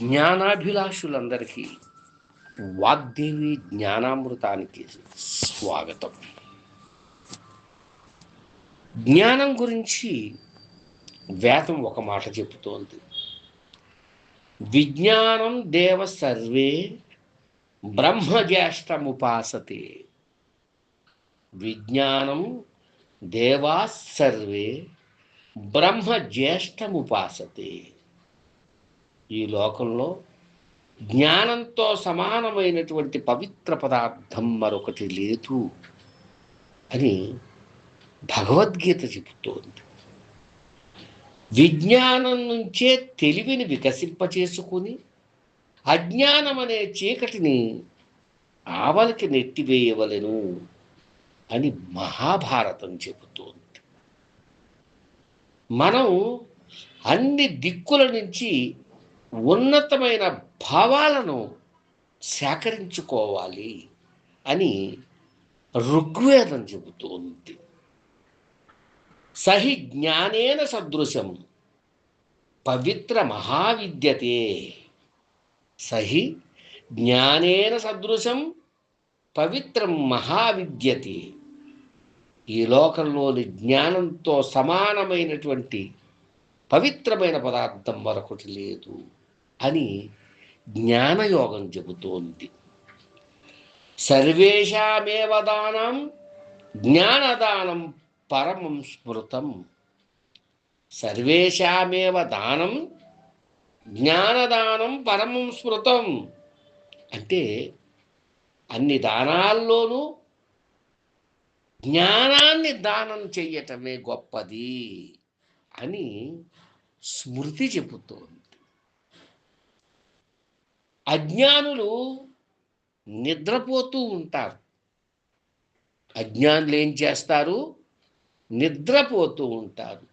జ్ఞానాభిలాషులందరికీ వాగ్దేవి జ్ఞానామృతానికి స్వాగతం. జ్ఞానం గురించి వేదం ఒక మాట చెబుతోంది. విజ్ఞానం దేవ సర్వే బ్రహ్మజ్యేష్టముపాసతే. విజ్ఞానం దేవా సర్వే బ్రహ్మజ్యేష్టముపాసతే. ఈ లోకంలో జ్ఞానంతో సమానమైనటువంటి పవిత్ర పదార్థం మరొకటి లేదు అని భగవద్గీత చెబుతోంది. విజ్ఞానం నుంచే తెలివిని వికసింపచేసుకుని అజ్ఞానం అనే చీకటిని ఆవలికి నెట్టివేయవలెను అని మహాభారతం చెబుతోంది. మనం అన్ని దిక్కుల నుంచి ఉన్నతమైన భావాలను సేకరించుకోవాలి అని ఋగ్వేదం చెబుతోంది. సహి జ్ఞానేన సదృశం పవిత్ర మహావిద్యతే. సహి జ్ఞానేన సదృశం పవిత్రం మహావిద్యతే. ఈ లోకంలోని జ్ఞానంతో సమానమైనటువంటి పవిత్రమైన పదార్థం మరొకటి లేదు అని జ్ఞానయోగం చెబుతోంది. సర్వేషామేవ దానం జ్ఞానదానం పరమం స్మృతం. సర్వేషామేవ దానం జ్ఞానదానం పరమం స్మృతం అంటే అన్ని దానాల్లోనూ జ్ఞానాన్ని దానం చెయ్యటమే గొప్పది అని స్మృతి చెబుతోంది. అజ్ఞానులు నిద్రపోతూ ఉంటారు. అజ్ఞానులు ఏం చేస్తారు? నిద్రపోతూ ఉంటారు.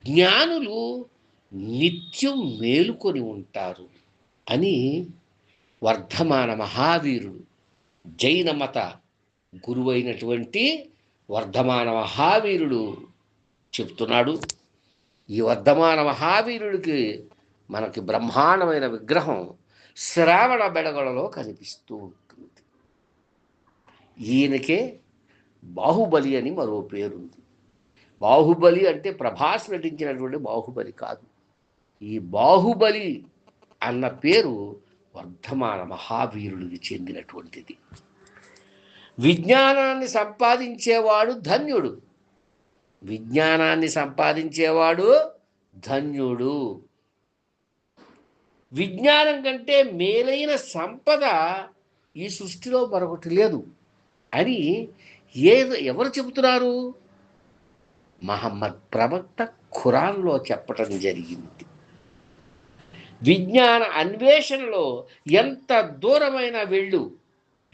జ్ఞానులు నిత్యం మేలుకొని ఉంటారు అని వర్ధమాన మహావీరుడు, జైన మత గురువైనటువంటి వర్ధమాన మహావీరుడు చెప్తున్నాడు. ఈ వర్ధమాన మహావీరుడికి మనకి బ్రహ్మాండమైన విగ్రహం శ్రావణ బెడగలలో కనిపిస్తూ ఉంటుంది. ఈయనకే బాహుబలి అని మరో పేరుంది. బాహుబలి అంటే ప్రభాస్ నటించినటువంటి బాహుబలి కాదు. ఈ బాహుబలి అన్న పేరు వర్ధమాన మహావీరుడికి చెందినటువంటిది. విజ్ఞానాన్ని సంపాదించేవాడు ధన్యుడు. విజ్ఞానాన్ని సంపాదించేవాడు ధన్యుడు. విజ్ఞానం కంటే మేలైన సంపద ఈ సృష్టిలో మరొకటి లేదు అని ఎవరు చెబుతున్నారు? మహమ్మద్ ప్రవక్త ఖురాన్లో చెప్పటం జరిగింది. విజ్ఞాన అన్వేషణలో ఎంత దూరమైనా వెళ్ళు,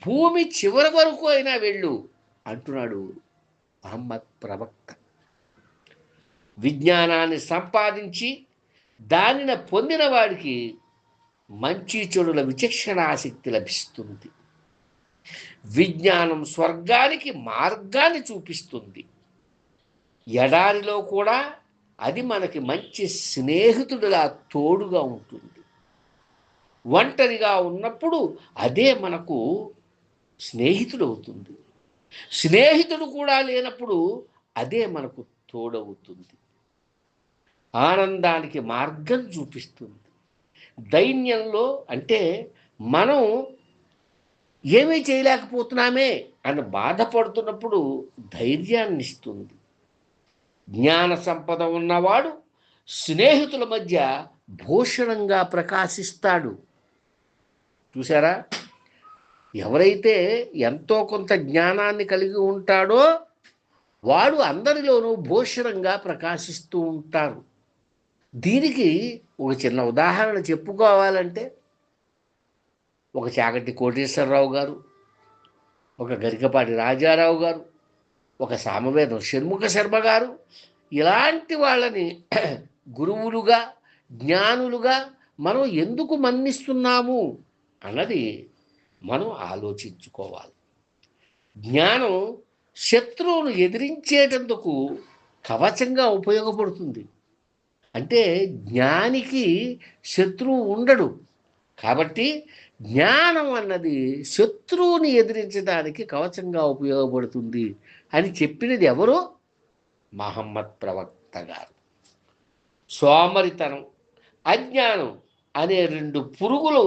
భూమి చివరి వరకు అయినా వెళ్ళు అంటున్నాడు మహమ్మద్ ప్రవక్త. విజ్ఞానాన్ని సంపాదించి దానిని పొందిన వాడికి మంచి చెడుల విచక్షణాశక్తి లభిస్తుంది. విజ్ఞానం స్వర్గానికి మార్గాన్ని చూపిస్తుంది. ఎడారిలో కూడా అది మనకి మంచి స్నేహితుడిలా తోడుగా ఉంటుంది. ఒంటరిగా ఉన్నప్పుడు అదే మనకు స్నేహితుడు అవుతుంది. స్నేహితుడు కూడా లేనప్పుడు అదే మనకు తోడవుతుంది. ఆనందానికి మార్గం చూపిస్తుంది. దైన్యంలో అంటే మనం ఏమీ చేయలేకపోతున్నామే అని బాధపడుతున్నప్పుడు ధైర్యాన్ని ఇస్తుంది. జ్ఞాన సంపద ఉన్నవాడు స్నేహితుల మధ్య భూషణంగా ప్రకాశిస్తాడు. చూసారా? ఎవరైతే ఎంతో కొంత జ్ఞానాన్ని కలిగి ఉంటాడో వాడు అందరిలోనూ భూషణంగా ప్రకాశిస్తూ ఉంటారు. దీనికి ఒక చిన్న ఉదాహరణ చెప్పుకోవాలంటే ఒక చాగంటి కోటేశ్వరరావు గారు, ఒక గరికపాటి రాజారావు గారు, ఒక సామవేదం షణ్ముఖ శర్మ గారు, ఇలాంటి వాళ్ళని గురువులుగా జ్ఞానులుగా మనం ఎందుకు మన్నిస్తున్నాము అన్నది మనం ఆలోచించుకోవాలి. జ్ఞానం శత్రువును ఎదిరించేటందుకు కవచంగా ఉపయోగపడుతుంది. అంటే జ్ఞానికి శత్రువు ఉండడు. కాబట్టి జ్ఞానం అన్నది శత్రువుని ఎదిరించడానికి కవచంగా ఉపయోగపడుతుంది అని చెప్పినది ఎవరు? మహమ్మద్ ప్రవక్త గారు. సోమరితనం, అజ్ఞానం అనే రెండు పురుగులు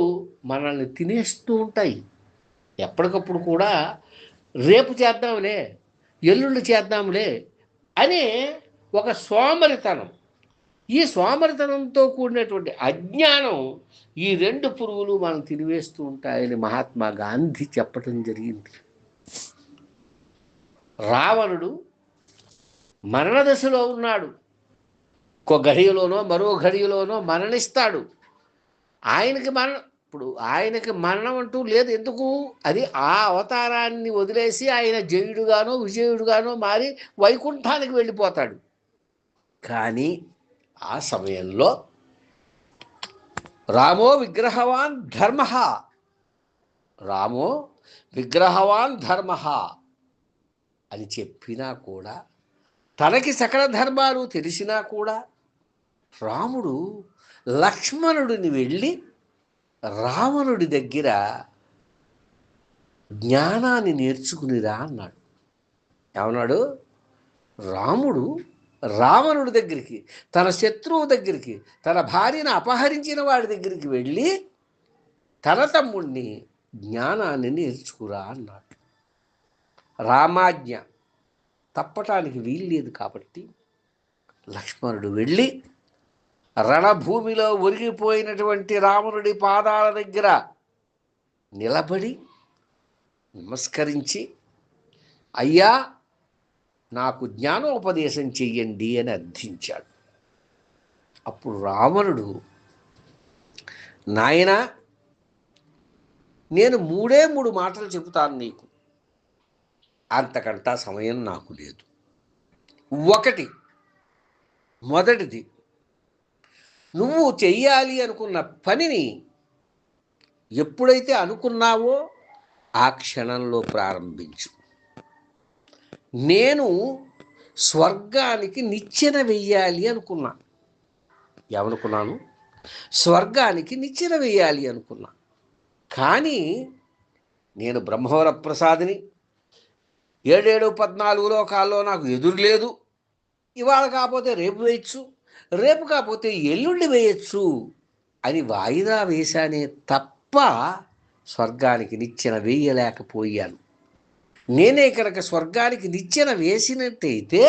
మనల్ని తినేస్తూ ఉంటాయి. ఎప్పటికప్పుడు కూడా రేపు చేద్దాంలే, ఎల్లుండి చేద్దాంలే అనే ఒక సోమరితనం, ఈ సోమరితనంతో కూడినటువంటి అజ్ఞానం, ఈ రెండు పురుగులు మనం తినివేస్తూ ఉంటాయని మహాత్మా గాంధీ చెప్పటం జరిగింది. రావణుడు మరణ దశలో ఉన్నాడు. ఒక ఘడియలోనో మరో ఘడియలోనో మరణిస్తాడు. ఆయనకి మరణం అంటూ లేదు. ఎందుకు? అది ఆ అవతారాన్ని వదిలేసి ఆయన జయుడుగానో విజయుడుగానో మారి వైకుంఠానికి వెళ్ళిపోతాడు. కానీ ఆ సమయంలో రామో విగ్రహవాన్ ధర్మ, రామో విగ్రహవాన్ ధర్మ అని చెప్పినా కూడా, తనకి సకల ధర్మాలు తెలిసినా కూడా రాముడు లక్ష్మణుడిని వెళ్ళి రావణుడి దగ్గర జ్ఞానాన్ని నేర్చుకునిరా అన్నాడు. ఏమన్నాడు? రాముడు రావణుడి దగ్గరికి, తన శత్రువు దగ్గరికి, తన భార్యను అపహరించిన వాడి దగ్గరికి వెళ్ళి తన తమ్ముడిని జ్ఞానాన్ని నేర్చుకురా అన్నాడు. రామాజ్ఞ తప్పటానికి వీల్లేదు కాబట్టి లక్ష్మణుడు వెళ్ళి రణభూమిలో ఒరిగిపోయినటువంటి రావణుడి పాదాల దగ్గర నిలబడి నమస్కరించి, అయ్యా నాకు జ్ఞానోపదేశం చెయ్యండి అని అర్థించాడు. అప్పుడు రావణుడు, నాయనా, నేను మూడే మూడు మాటలు చెబుతాను నీకు, అంతకంటా సమయం నాకు లేదు. మొదటిది, నువ్వు చెయ్యాలి అనుకున్న పనిని ఎప్పుడైతే అనుకున్నావో ఆ క్షణంలో ప్రారంభించు. నేను స్వర్గానికి నిచ్చెన వెయ్యాలి అనుకున్నా. ఏమనుకున్నాను? స్వర్గానికి నిచ్చెన వెయ్యాలి అనుకున్నా. కానీ నేను బ్రహ్మవర ప్రసాదిని, 7-14 లోకాల్లో నాకు ఎదురు లేదు. ఇవాళ కాకపోతే రేపు వేయచ్చు, రేపు కాకపోతే ఎల్లుండి వేయచ్చు అని వాయిదా వేశానే తప్ప స్వర్గానికి నిచ్చెన వేయలేకపోయాను. నేనే కనుక స్వర్గానికి నిచ్చెన వేసినట్టయితే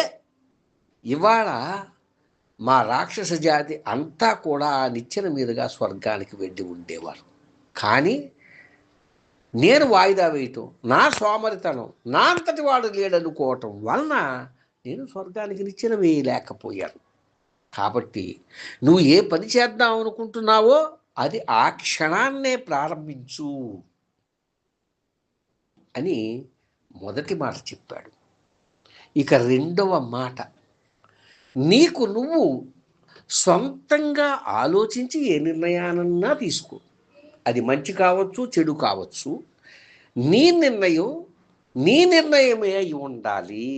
ఇవాళ మా రాక్షస జాతి అంతా కూడా ఆ నిచ్చెన మీదుగా స్వర్గానికి వెళ్ళి ఉండేవారు. కానీ నేను వాయిదా వేయటం, నా సోమరితనం, నా అంతటి వాడు లేడనుకోవటం వలన నేను స్వర్గానికి నిచ్చెన వేయలేకపోయాను. కాబట్టి నువ్వు ఏ పని చేద్దాం అనుకుంటున్నావో అది ఆ క్షణాన్నే ప్రారంభించు అని మొదటి మాట చెప్పాడు. ఇక రెండవ మాట, నీకు నువ్వు సొంతంగా ఆలోచించి ఏ నిర్ణయానన్నా తీసుకో. అది మంచి కావచ్చు, చెడు కావచ్చు. నీ నిర్ణయమే అయి ఉండాలి.